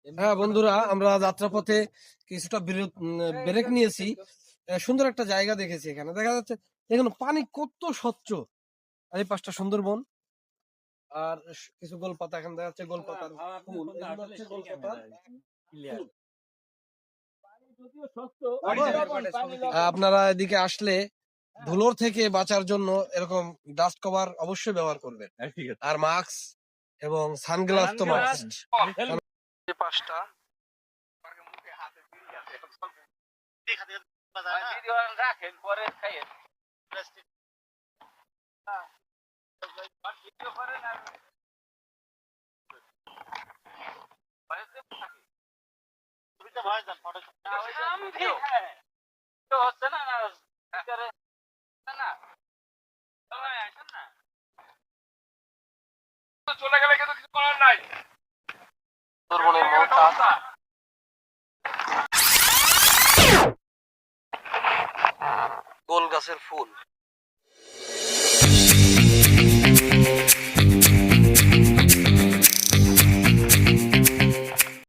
হ্যাঁ বন্ধুরা, আমরা যাত্রাপথে কিছুটা ব্রেক নিয়েছি। সুন্দর একটা জায়গা দেখেছি। এখানে দেখা যাচ্ছে এখানে পানি কত স্বচ্ছ। আর এই পাশটা সুন্দরবন, আর কিছু গোলপাতা। এখানে দেখা যাচ্ছে গোলপাতার ফুল, এগুলো হচ্ছে গোলপাতার ফুল। আপনারা এদিকে আসলে ধুলোর থেকে বাঁচার জন্য এরকম ডাস্ট কভার অবশ্যই ব্যবহার করবেন, আর মাস্ক এবং সানগ্লাস তো মাস্ট। পাঁচটা রাখেন পরে খাইয়েন। চলে গেলে কিন্তু কিছু করার নাই। গোল গাছের ফুল।